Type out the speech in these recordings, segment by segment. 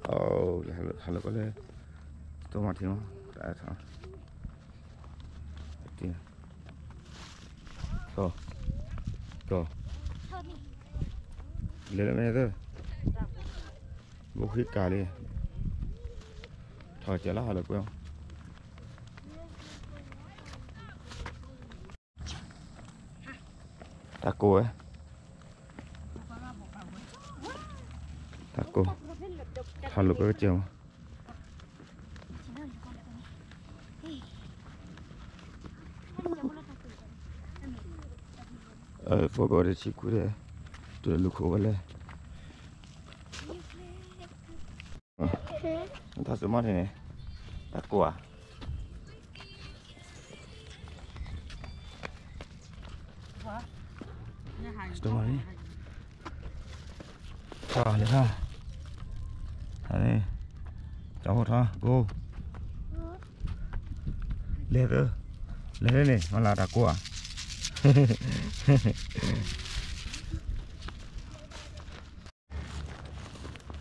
Oh, hello có lẽ tôi mà thiếu đã sao tiền go go lên đây thôi bố hít cả đi thôi chờ lát là quen taco ấy taco hello có chiều phố gọi là chỉ cú đấy tôi lục khổ vậy ta sẽ mất thế này taco à tôi mất đi thôi được ha này cháu một ha go lên đây này nó là taco à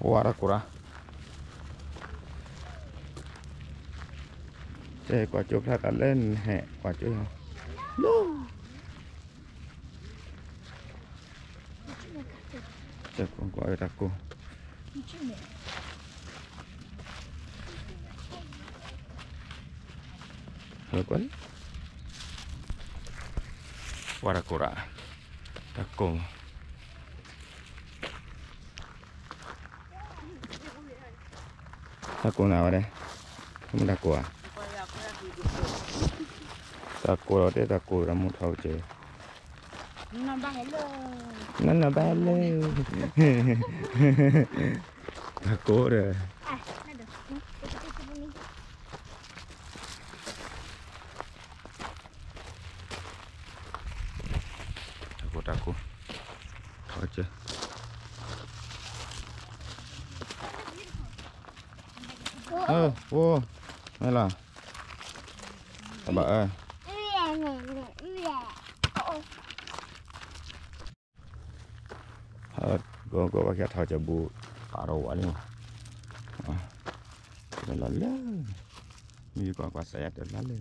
wow taco ra đây quả chuột ra cả lên hẹ quả chuột chắc con quả taco hello quấn quả taco ra taco taco nào ở đây không taco à taco đó để taco là một thau chế nó bay lên taco rồi taco thau chế ô này là bà ơi go pakai thau jabu taruh ni lala ni kau kuasa ya tu lala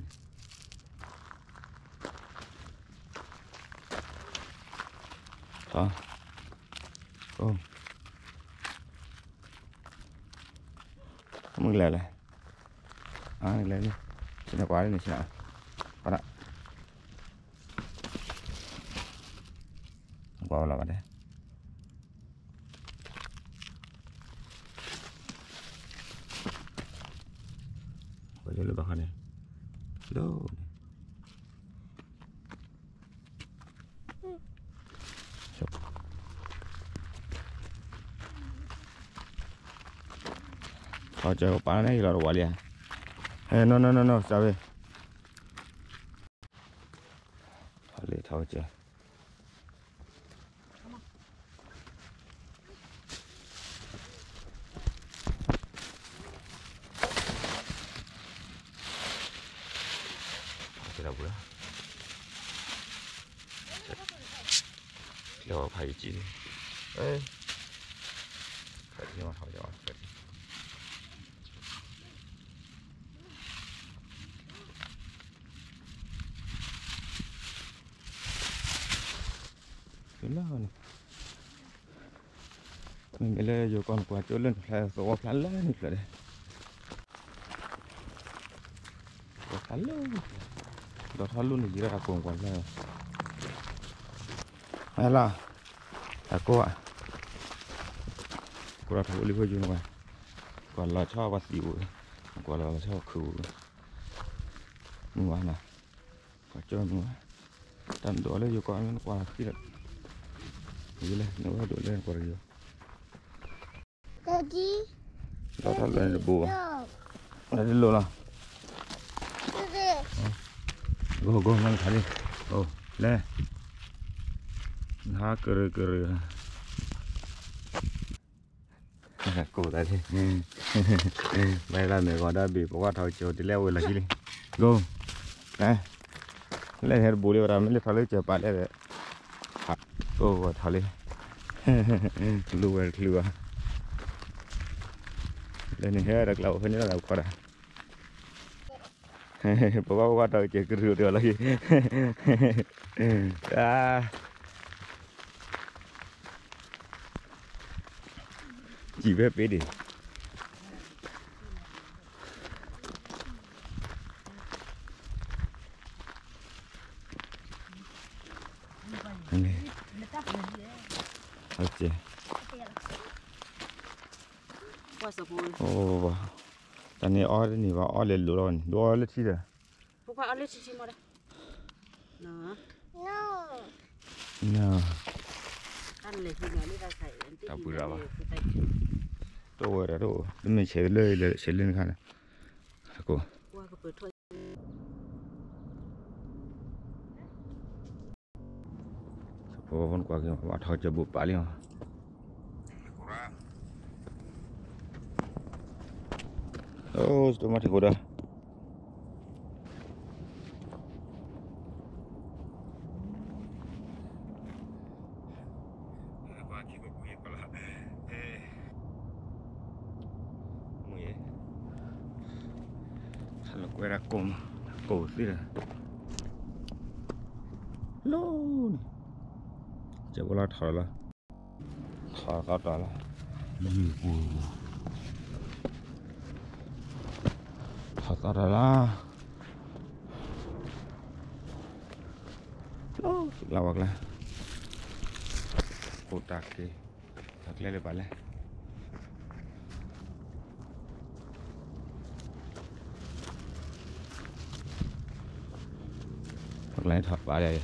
kamu lala lala sini kuala ni sini pada kuala pada Baca lu bahkan ya. Loh. Cok. Kau cakap apa ni kalau wali ya? No, sabe. Wali tahu je. Tidak boleh. Lewat pagi ni. Kali ni macam jawab. Itulah ni. Bila jo kon kuat jalan, saya bawa pelan ni sudah. Pelan. Dah halu ni jira aku kuat lah. Ayolah, aku ah. Kurang tahu lihat je nak. Kalau cakap pasti u, kalau cakap ku. Muah na, kacau muah. Dan doa le jo kau ni kuat tidak. Bila nak doa le kuat jo. Daddy. Dah halu ni lebu. Dah dulu lah. Go mana kali. Oh, le. Nah kere. Cô tại thế. Bây giờ mình còn đã bị bỏ tháo chiều thì leo là gì đi. Go. Này. Lên hết bù đi vào mình tháo lấy chờ bạn đấy. Go tháo lấy. Lùa. lên hết được lâu hơn nữa là qua đây bố qua đời chỉ cứ rửa lại chỉ biết biết đi ok oh tani ở đây nè vào ở lên rồi đua lên chi rồi Puk ở lên chi mà đây nó no ăn lên thì nó đi ra xài tao bự ra tôi đã đồ mình sẽ lên khăn này cô qua cái bữa thôi cô vẫn qua cái mặt thôi cho bụi bã liền oh tôi mati cô đó là quay ra cổ tí rồi luôn chỉ có là thở cao đó là thở cao đó là là hoặc là cổ tạc kì tạc lên để bán lên hoặc là thật bán đây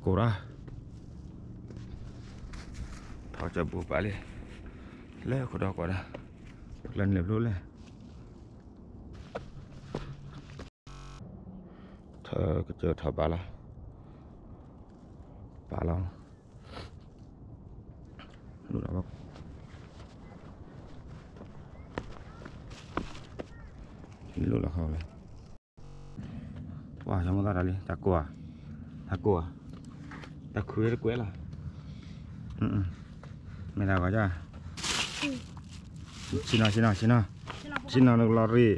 cổ ra thọ cho bố bán lên lấy cổ đó quả đó lần lượt luôn lên thở cái chờ thở bà lòng lúc đó bác lúc là không này wow trong đó đi ta cua ta khuya quế là mày nào có chưa xin nào được lọt đi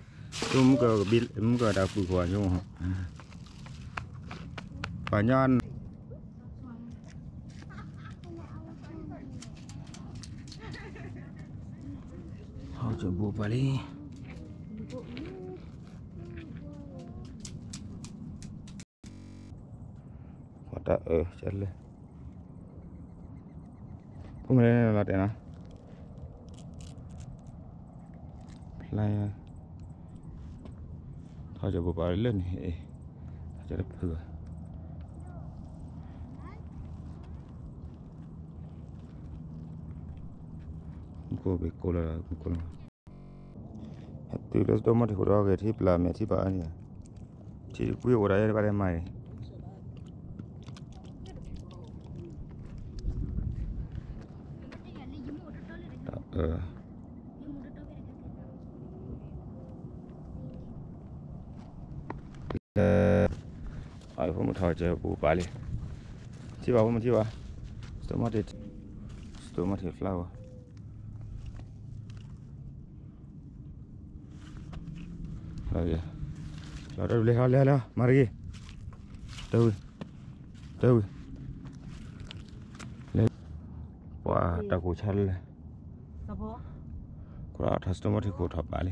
tôi muốn cờ biết muốn cờ đào phụ quả chung và nhân họ chuẩn bộ vào đi họ đã chết lên không phải là thế nào lại thôi cho bộ vào lên cho đẹp thừa cô là từ đó tôi mới được cái thip là mẹ thip bà nhỉ chỉ quý ở đây bà đem mày hỏi không một thời chờ bù bà đi thip bà không thip bà tomato flower rồi đâu lên mari đâu lên qua ta cố chăn lên qua thắt tomato cố thắp bà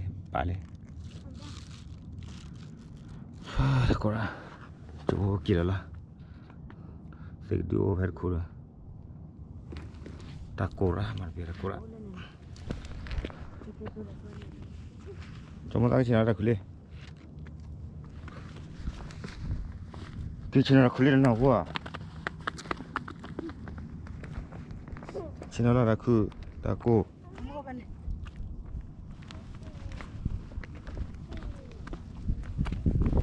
lên cô ra chỗ kia là sẽ đưa về cô ra ta cô ra mà biết cô ra trong đó chỉ là khulli kitchen khulli nào quá chỉ là khu ta cô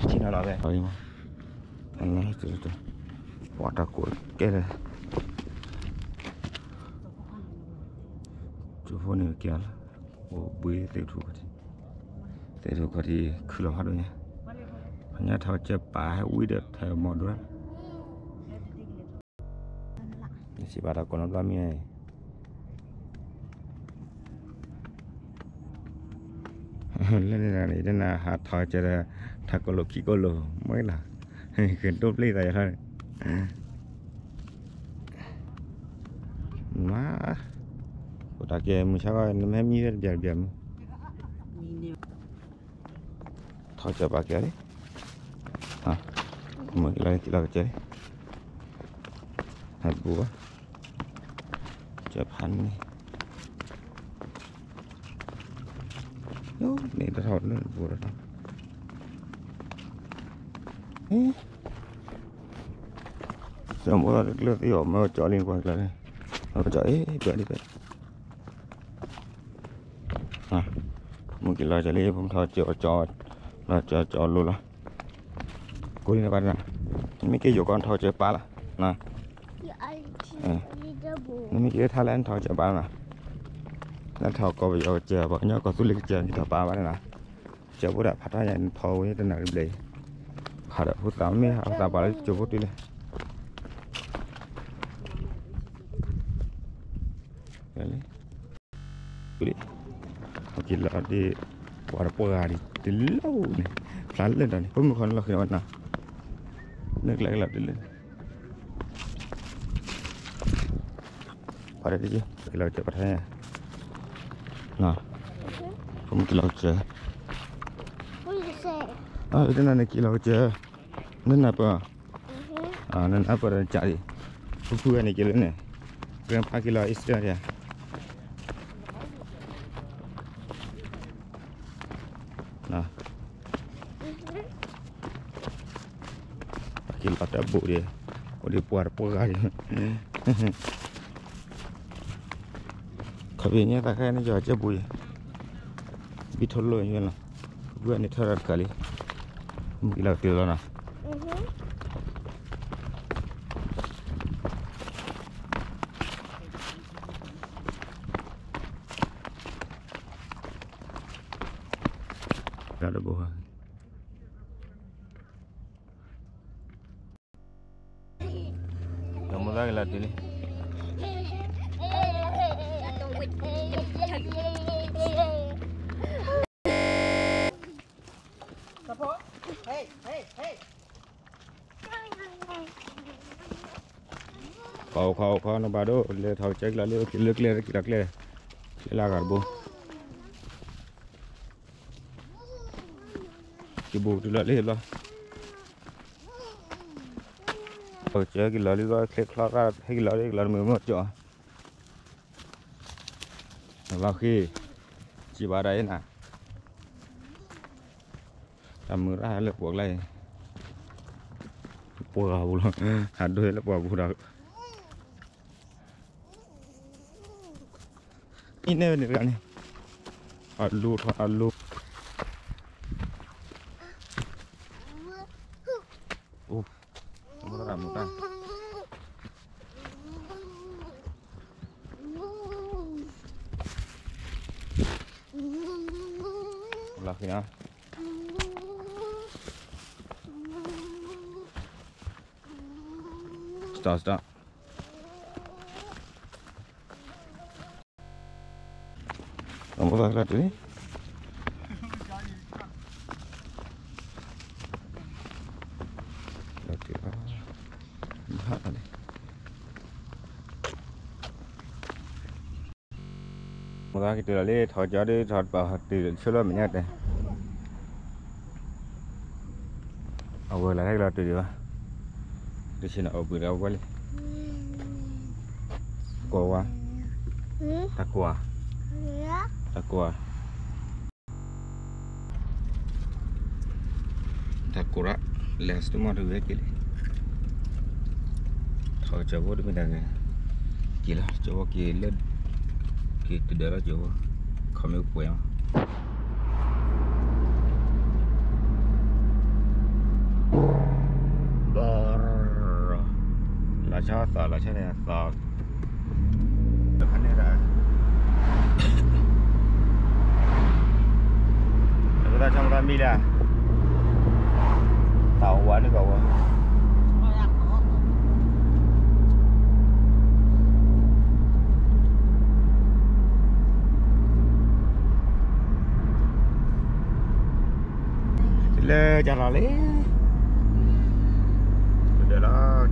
chỉ là vậy thôi mà anh nói từ từ quá ta cô cái này chú phone này kia là bưởi tiêu thụ thì cứ lo hết rồi nhá nhà thao chép bà uống được theo món đó si para con otra mía. Lên là này là hạt thỏi cho là thà có lộc có lồ mới là cái tốt lấy này thôi má của ta kia mình sao nó em như đẹp đẹp thôi cho bà kia đấy à mình lại chỉ là chơi hạt búa chụp hành này này ta thọt nó búa đó giờ mỗi lần cái ổ mà chọn liên quan là nó chọn ấy chọn đi vậy à một cái loại chọn đi không thọt cho là cho luôn là cố lên bạn nè mấy cái chỗ con thọt chơi ba là nè mấy cái thái lan thọt chơi ba nè nó thọt có bây giờ chơi bọn nhớ có số lịch chơi thì thọt ba bạn nè chơi bữa đã phát ra nhận thầu như thế nào đi hạt đã hút tám mươi hạt ta bảo lấy chụp hút đi này đấy đi chỉ là đi qua bờ đi từ lâu này sáng lên rồi này không một con là khi nào nước lại là đi lên qua đây đi chứ cái lò chợ bắt hay nào không cái lò chợ cái này cái lò chợ nên apa nên apa dan cari buku ni kilo ni gram 4 kilo istirahat dia nah kilo ada bu dia dia puar-puar dia kabinnya tak kaya ni jual aja bu ya betul loh ini lah gua ni terat kali kilo kilo nah ada buah. Kamu lagi latih ni. Kau nak baru le tahu cek lah le clear lah karbo. Ibu tu lah lihat lah. Ở chơi cái lò đi coi cái lò ra hay cái lò mới một chỗ. Vào khi chỉ vào đấy nè. Tầm mưa ra là buộc lại. Buộc vào luôn. Hạt đuôi là buộc vào. Ini ni kan ni. Alu. Nó làm một tay. Là khi nào? Start. Kamu tak lihat ini? Mula kita lali thot jadi thot bah ti selo minyak deh. Awal lagi lah tu dia. Di sini awal awal. Takwa. Takura. Les tu mau dua kili. Thot jauh tu minyak. Gila, jauh gila. Kita dah jauh, kami pulang. Lacha ni tak. Depan ni dah. Kita cakap kami dah. Tahu ni kau. jalan le. Tidak lah.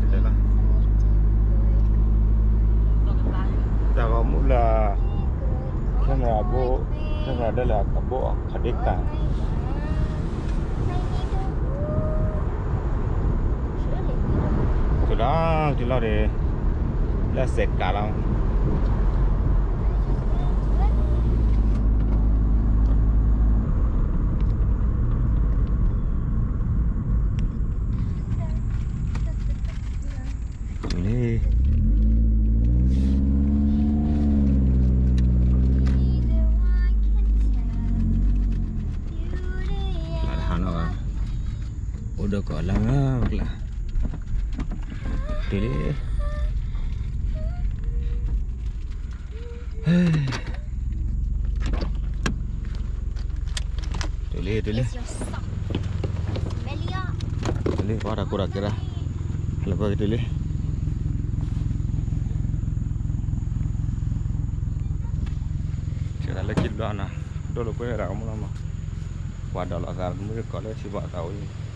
Dah kamu lah. Kan ada lah kabo kadeka. Sudah deh. Lah set kalang. Ini. Udah kok lah. Dili. Dili. Dili, para kira-kira. Lepas dili. Kita lagi dulu ana. Dulu kau yang ramai lama. Wadah lah, sekarang mungkin kalau si bawa tahu ini.